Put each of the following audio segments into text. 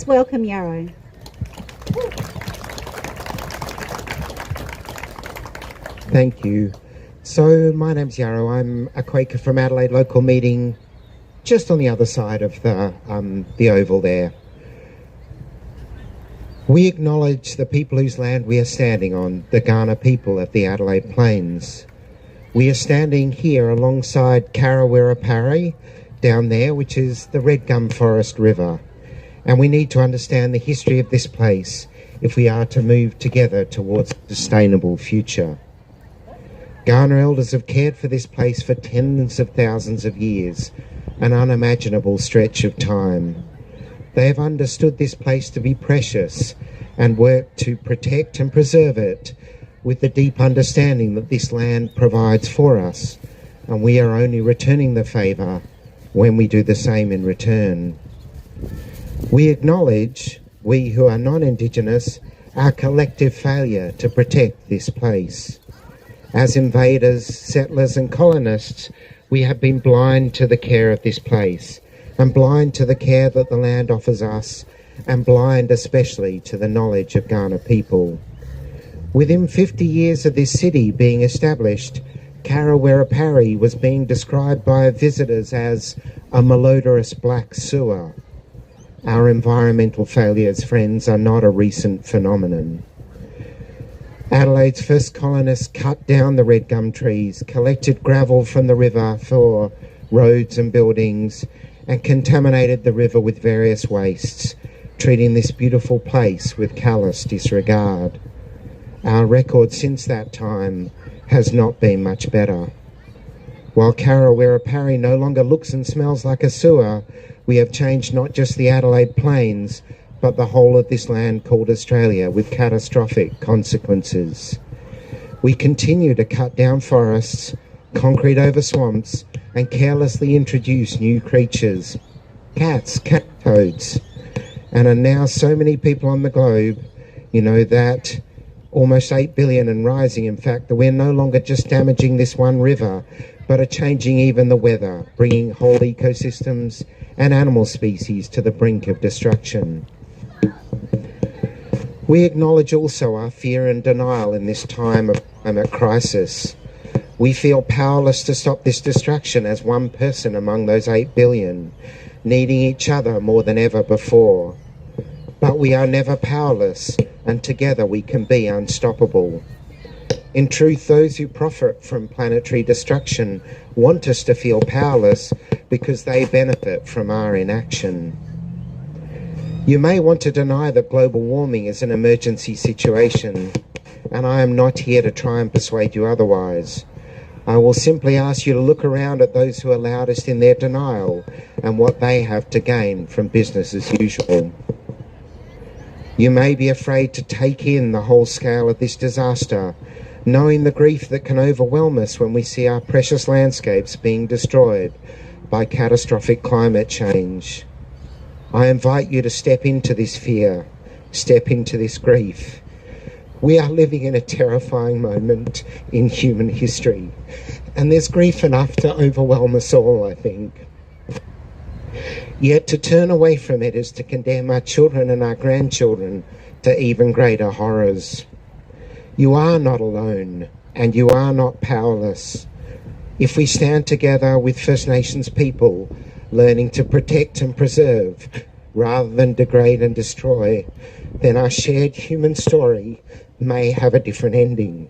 welcome Yarrow. Thank you. So my name's Yarrow. I'm a Quaker from Adelaide local meeting, just on the other side of the oval there. We acknowledge the people whose land we are standing on, the Kaurna people of the Adelaide Plains. We are standing here alongside Yarrow down there, which is the Red Gum Forest River. And we need to understand the history of this place if we are to move together towards a sustainable future. Kaurna elders have cared for this place for tens of thousands of years, an unimaginable stretch of time. They have understood this place to be precious and worked to protect and preserve it with the deep understanding that this land provides for us, and we are only returning the favour when we do the same in return. We acknowledge, we who are non-Indigenous, our collective failure to protect this place. As invaders, settlers and colonists, we have been blind to the care of this place, and blind to the care that the land offers us, and blind especially to the knowledge of Kaurna people. Within 50 years of this city being established, Yarrow was being described by visitors as a malodorous black sewer. Our environmental failures, friends, are not a recent phenomenon. Adelaide's first colonists cut down the red gum trees, collected gravel from the river for roads and buildings, and contaminated the river with various wastes, treating this beautiful place with callous disregard. Our record since that time has not been much better. While Yarrow no longer looks and smells like a sewer, we have changed not just the Adelaide Plains, but the whole of this land called Australia, with catastrophic consequences. We continue to cut down forests, concrete over swamps, and carelessly introduce new creatures, cats, cat toads, and are now so many people on the globe, that almost 8 billion and rising, in fact, that we're no longer just damaging this one river, but are changing even the weather, bringing whole ecosystems and animal species to the brink of destruction. We acknowledge also our fear and denial in this time of climate crisis. We feel powerless to stop this destruction as one person among those 8 billion, needing each other more than ever before. But we are never powerless, and together we can be unstoppable. In truth, those who profit from planetary destruction want us to feel powerless because they benefit from our inaction. You may want to deny that global warming is an emergency situation, and I am not here to try and persuade you otherwise. I will simply ask you to look around at those who are loudest in their denial and what they have to gain from business as usual. You may be afraid to take in the whole scale of this disaster, knowing the grief that can overwhelm us when we see our precious landscapes being destroyed by catastrophic climate change. I invite you to step into this fear, step into this grief. We are living in a terrifying moment in human history, and there's grief enough to overwhelm us all, I think. Yet to turn away from it is to condemn our children and our grandchildren to even greater horrors. You are not alone, and you are not powerless. If we stand together with First Nations people, learning to protect and preserve rather than degrade and destroy, then our shared human story may have a different ending.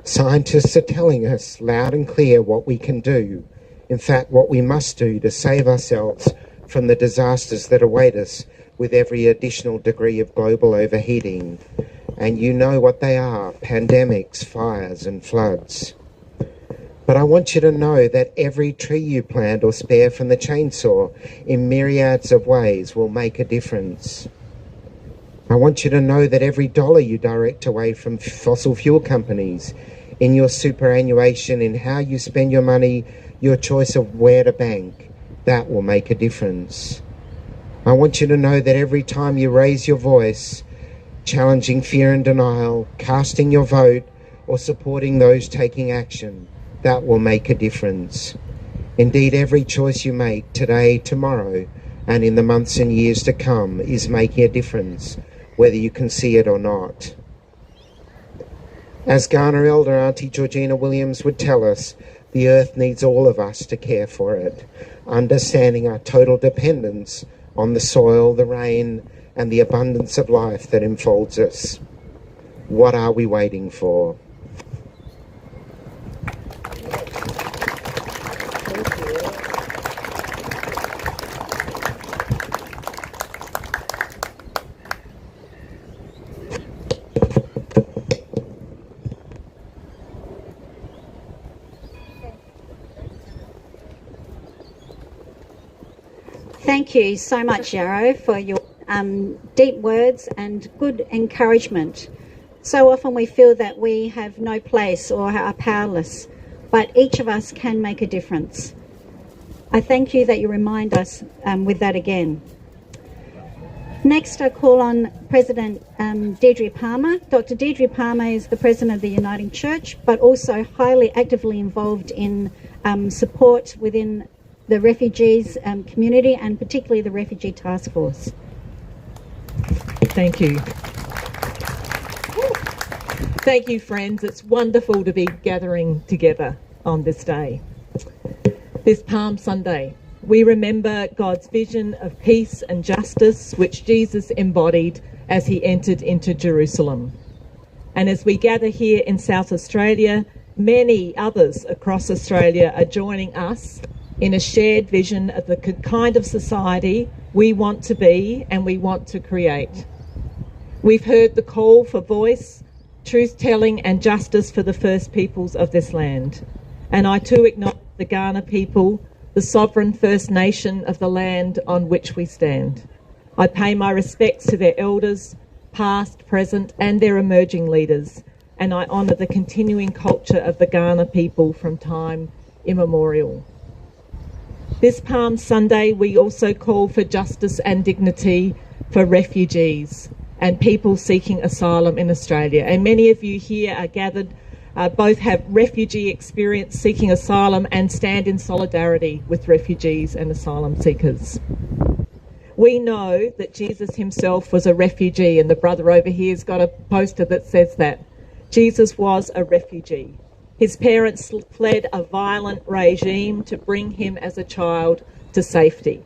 Scientists are telling us loud and clear what we can do, in fact what we must do to save ourselves from the disasters that await us with every additional degree of global overheating. And you know what they are: pandemics, fires and floods. But I want you to know that every tree you plant or spare from the chainsaw in myriads of ways will make a difference. I want you to know that every dollar you direct away from fossil fuel companies, in your superannuation, in how you spend your money, your choice of where to bank, that will make a difference. I want you to know that every time you raise your voice, challenging fear and denial, casting your vote, or supporting those taking action, that will make a difference. Indeed, every choice you make today, tomorrow, and in the months and years to come is making a difference, whether you can see it or not. As Ghana Elder Auntie Georgina Williams would tell us, the earth needs all of us to care for it, understanding our total dependence on the soil, the rain, and the abundance of life that enfolds us. What are we waiting for? Thank you so much, Yarrow, for your deep words and good encouragement. So often we feel that we have no place or are powerless, but each of us can make a difference. I thank you that you remind us with that again. Next, I call on President Diedre Palmer. Dr. Diedre Palmer is the President of the Uniting Church, but also highly actively involved in support within the refugees community and particularly the Refugee Task Force. Thank you. Thank you, friends. It's wonderful to be gathering together on this day. This Palm Sunday, we remember God's vision of peace and justice, which Jesus embodied as he entered into Jerusalem. And as we gather here in South Australia, many others across Australia are joining us in a shared vision of the kind of society we want to be and we want to create. We've heard the call for voice, truth-telling and justice for the First Peoples of this land. And I too acknowledge the Kaurna people, the sovereign First Nation of the land on which we stand. I pay my respects to their elders, past, present and their emerging leaders, and I honour the continuing culture of the Kaurna people from time immemorial. This Palm Sunday, we also call for justice and dignity for refugees and people seeking asylum in Australia. And many of you here are gathered, both have refugee experience seeking asylum and stand in solidarity with refugees and asylum seekers. We know that Jesus himself was a refugee, and the brother over here's got a poster that says that. Jesus was a refugee. His parents fled a violent regime to bring him as a child to safety.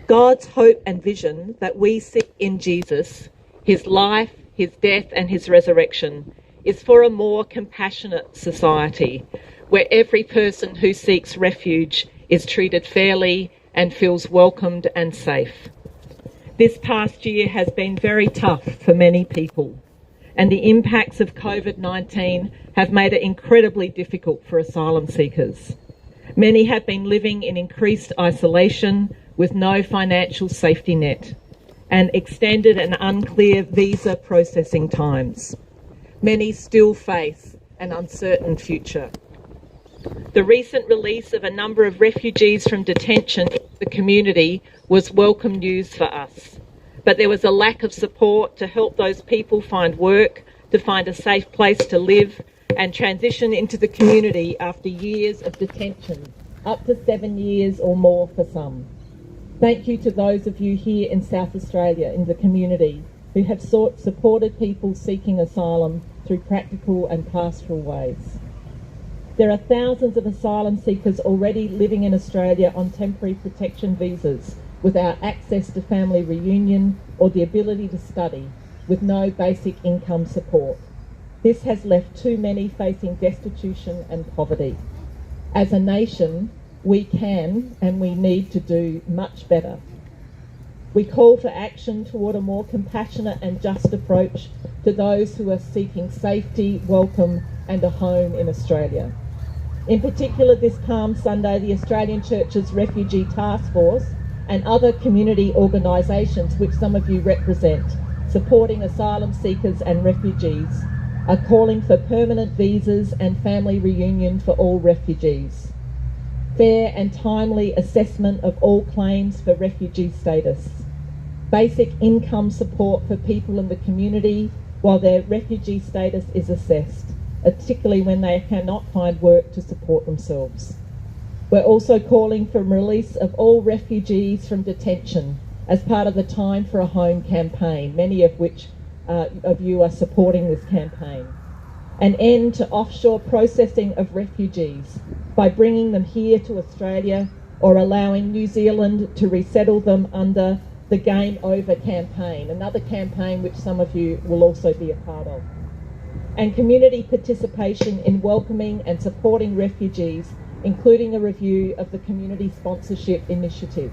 God's hope and vision that we see in Jesus, his life, his death and his resurrection, is for a more compassionate society where every person who seeks refuge is treated fairly and feels welcomed and safe. This past year has been very tough for many people, and the impacts of COVID-19 have made it incredibly difficult for asylum seekers. Many have been living in increased isolation with no financial safety net and extended and unclear visa processing times. Many still face an uncertain future. The recent release of a number of refugees from detention in the community was welcome news for us. But there was a lack of support to help those people find work, to find a safe place to live and transition into the community after years of detention, up to 7 years or more for some. Thank you to those of you here in South Australia in the community who have supported people seeking asylum through practical and pastoral ways. There are thousands of asylum seekers already living in Australia on temporary protection visas without access to family reunion or the ability to study, with no basic income support. This has left too many facing destitution and poverty. As a nation, we can and we need to do much better. We call for action toward a more compassionate and just approach to those who are seeking safety, welcome and a home in Australia. In particular, this Palm Sunday, the Australian Church's Refugee Task Force and other community organisations, which some of you represent, supporting asylum seekers and refugees, are calling for permanent visas and family reunion for all refugees, fair and timely assessment of all claims for refugee status, basic income support for people in the community while their refugee status is assessed, particularly when they cannot find work to support themselves. We're also calling for release of all refugees from detention as part of the Time for a Home campaign, many of which of you are supporting this campaign. An end to offshore processing of refugees by bringing them here to Australia or allowing New Zealand to resettle them under the Game Over campaign, another campaign which some of you will also be a part of. And community participation in welcoming and supporting refugees, including a review of the Community Sponsorship Initiative.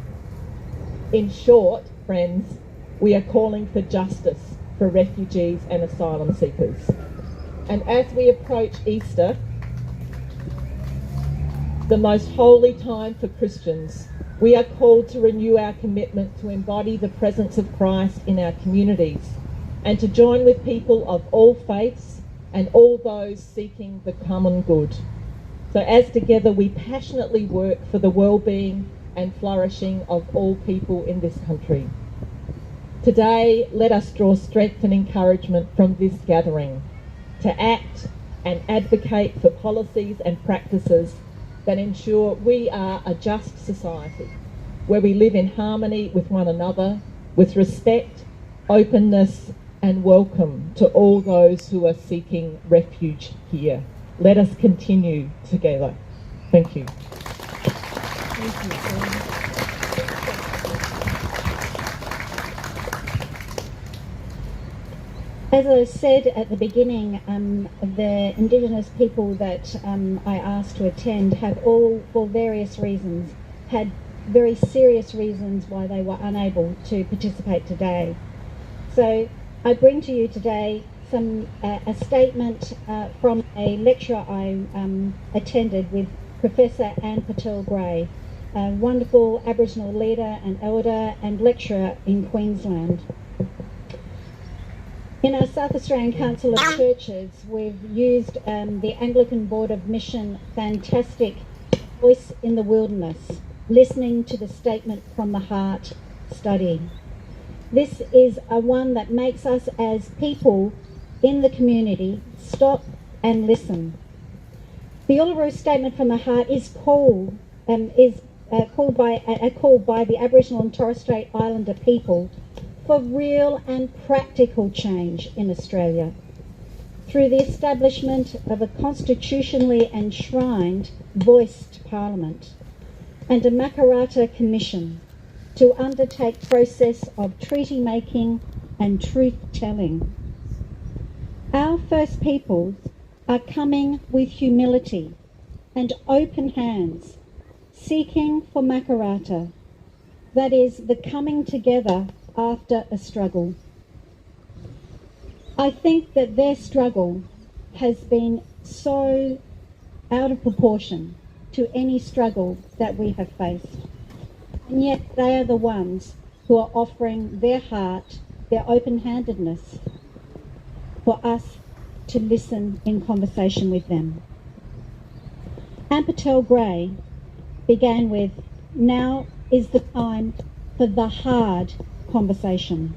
In short, friends, we are calling for justice for refugees and asylum seekers. And as we approach Easter, the most holy time for Christians, we are called to renew our commitment to embody the presence of Christ in our communities and to join with people of all faiths and all those seeking the common good. So as together we passionately work for the well-being and flourishing of all people in this country. Today, let us draw strength and encouragement from this gathering to act and advocate for policies and practices that ensure we are a just society, where we live in harmony with one another, with respect, openness, and welcome to all those who are seeking refuge here. Let us continue together. Thank you. As I said at the beginning, the Indigenous people that I asked to attend have all, for various reasons, had very serious reasons why they were unable to participate today. So I bring to you today a statement from a lecture I attended with Professor Anne Patel-Gray, a wonderful Aboriginal leader and elder and lecturer in Queensland. In our South Australian Council of Churches, we've used the Anglican Board of Mission fantastic Voice in the Wilderness, listening to the statement from the heart study. This is a one that makes us as people in the community stop and listen. The Uluru Statement from the Heart is called by the Aboriginal and Torres Strait Islander people for real and practical change in Australia through the establishment of a constitutionally enshrined voiced parliament and a Makarrata Commission to undertake process of treaty making and truth telling. Our First Peoples are coming with humility and open hands, seeking for Makarrata, that is, the coming together after a struggle. I think that their struggle has been so out of proportion to any struggle that we have faced. And yet they are the ones who are offering their heart, their open-handedness, for us to listen in conversation with them. Anne Patel-Gray began with, "Now is the time for the hard conversation.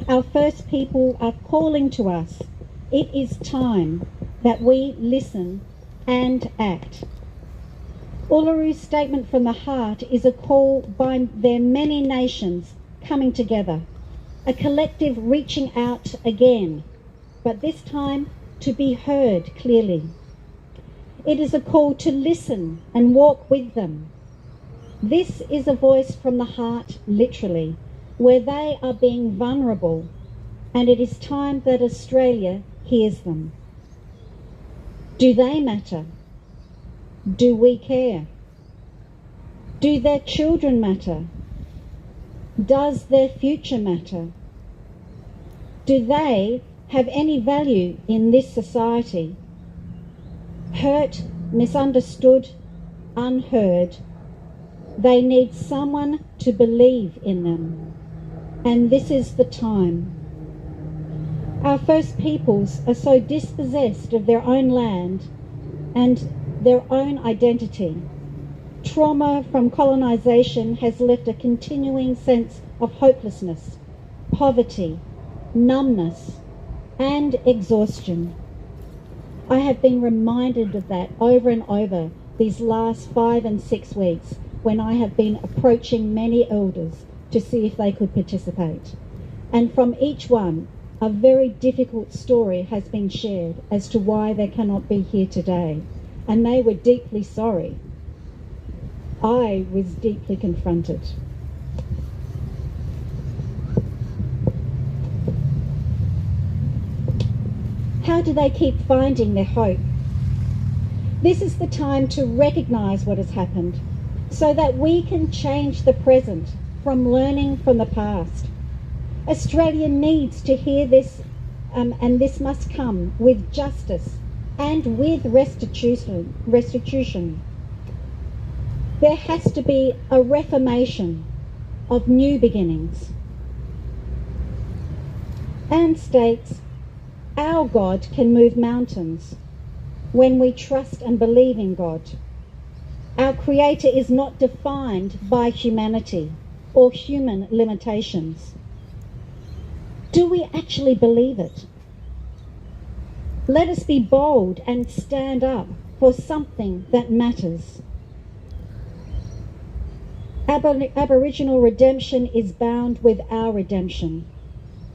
Our First People are calling to us. It is time that we listen and act." Uluru's Statement from the Heart is a call by their many nations coming together, a collective reaching out again, but this time to be heard clearly. It is a call to listen and walk with them. This is a voice from the heart, literally, where they are being vulnerable, and it is time that Australia hears them. Do they matter? Do we care? Do their children matter? Does their future matter? Do they have any value in this society? Hurt, misunderstood, unheard. They need someone to believe in them. And this is the time. Our First Peoples are so dispossessed of their own land and their own identity. Trauma from colonisation has left a continuing sense of hopelessness, poverty, numbness, and exhaustion. I have been reminded of that over and over these last 5 and 6 weeks when I have been approaching many elders to see if they could participate. And from each one, a very difficult story has been shared as to why they cannot be here today. And they were deeply sorry. I was deeply confronted. How do they keep finding their hope? This is the time to recognise what has happened so that we can change the present from learning from the past. Australia needs to hear this, and this must come with justice and with restitution. There has to be a reformation of new beginnings. Anne states, our God can move mountains when we trust and believe in God. Our Creator is not defined by humanity or human limitations. Do we actually believe it? Let us be bold and stand up for something that matters. Aboriginal redemption is bound with our redemption.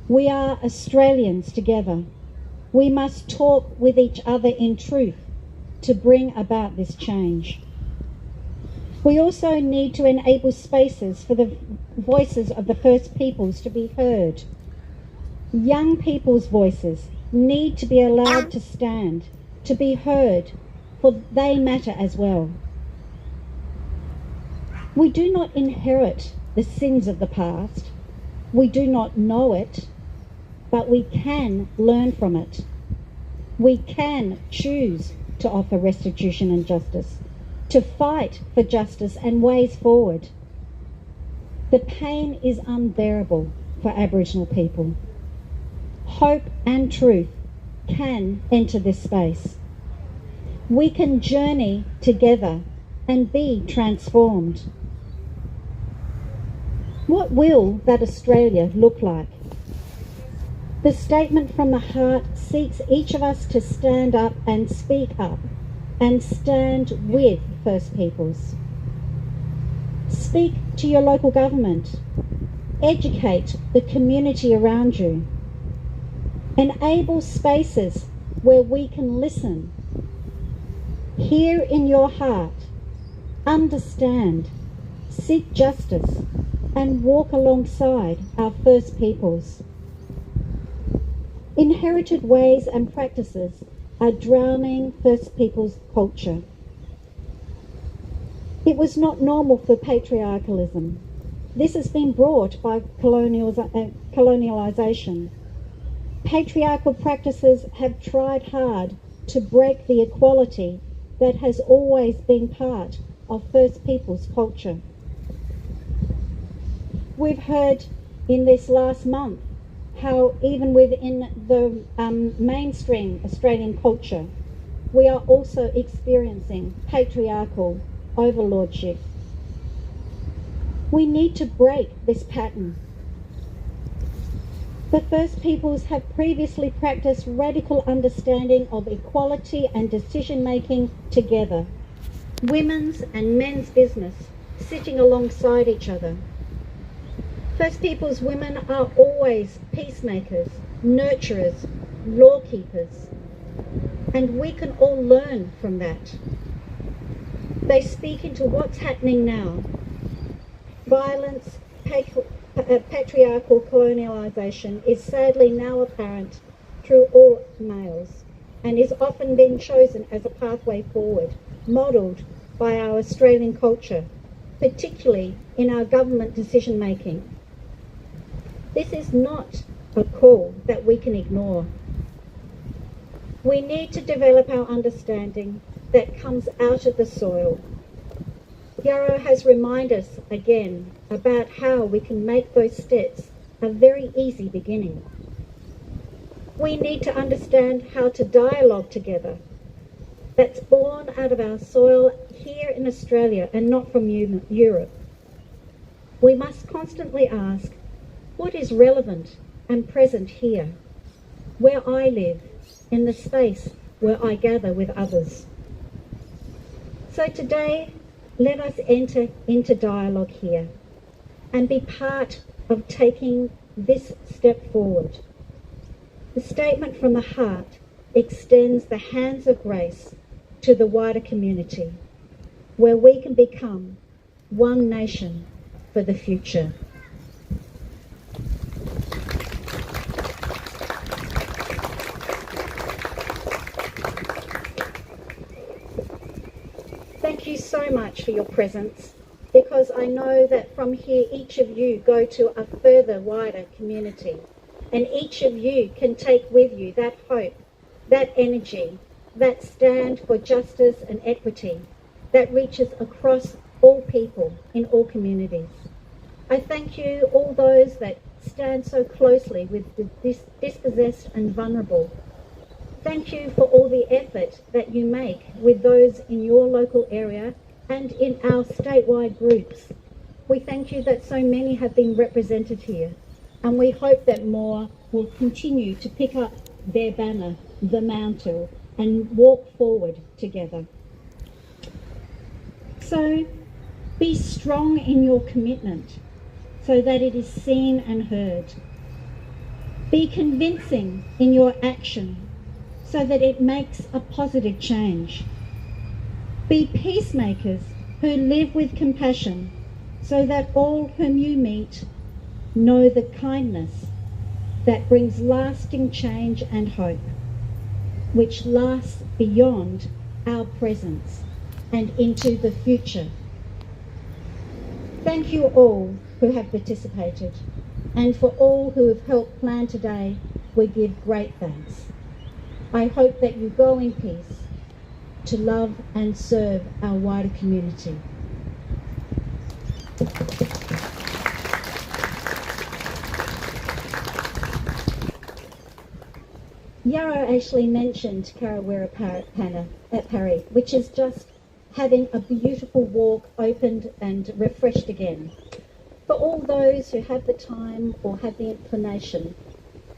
We are Australians together. We must talk with each other in truth to bring about this change. We also need to enable spaces for the voices of the First Peoples to be heard. Young people's voices need to be allowed to stand, to be heard, for they matter as well. We do not inherit the sins of the past. We do not know it, but we can learn from it. We can choose to offer restitution and justice, to fight for justice and ways forward. The pain is unbearable for Aboriginal people. Hope and truth can enter this space. We can journey together and be transformed. What will that Australia look like? The statement from the heart seeks each of us to stand up and speak up and stand with First Peoples. Speak to your local government. Educate the community around you. Enable spaces where we can listen. Hear in your heart. Understand. Seek justice and walk alongside our First Peoples. Inherited ways and practices are drowning First Peoples culture. It was not normal for patriarchalism. This has been brought by colonialisation. Patriarchal practices have tried hard to break the equality that has always been part of First Peoples culture. We've heard in this last month how even within the mainstream Australian culture, we are also experiencing patriarchal overlordship. We need to break this pattern. The First Peoples have previously practiced radical understanding of equality and decision-making together. Women's and men's business sitting alongside each other. First Peoples women are always peacemakers, nurturers, lawkeepers, and we can all learn from that. They speak into what's happening now. Violence, patriarchal colonialisation is sadly now apparent through all males and is often being chosen as a pathway forward, modelled by our Australian culture, particularly in our government decision making. This is not a call that we can ignore. We need to develop our understanding that comes out of the soil. Yarrow has reminded us again about how we can make those steps a very easy beginning. We need to understand how to dialogue together. That's born out of our soil here in Australia and not from Europe. We must constantly ask, what is relevant and present here, where I live, in the space where I gather with others? So today, let us enter into dialogue here and be part of taking this step forward. The statement from the heart extends the hands of grace to the wider community, where we can become one nation for the future. Thank you so much for your presence, because I know that from here each of you go to a further wider community, and each of you can take with you that hope, that energy, that stand for justice and equity that reaches across all people in all communities. I thank you, all those that stand so closely with the dispossessed and vulnerable. Thank you for all the effort that you make with those in your local area and in our statewide groups. We thank you that so many have been represented here, and we hope that more will continue to pick up their banner, the mantle, and walk forward together. So be strong in your commitment so that it is seen and heard. Be convincing in your action so that it makes a positive change. Be peacemakers who live with compassion so that all whom you meet know the kindness that brings lasting change and hope, which lasts beyond our presence and into the future. Thank you all who have participated, and for all who have helped plan today, we give great thanks. I hope that you go in peace to love and serve our wider community. Yarrow actually mentioned Karawira Parry, which is just having a beautiful walk opened and refreshed again. For all those who have the time or have the inclination,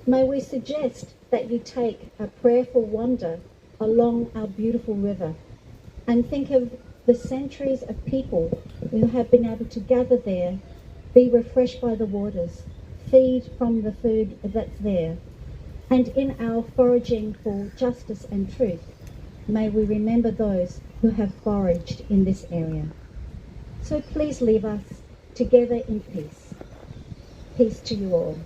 may we suggest that you take a prayerful wander along our beautiful river and think of the centuries of people who have been able to gather there, be refreshed by the waters, feed from the food that's there. And in our foraging for justice and truth, may we remember those who have foraged in this area. So please leave us together in peace. Peace to you all.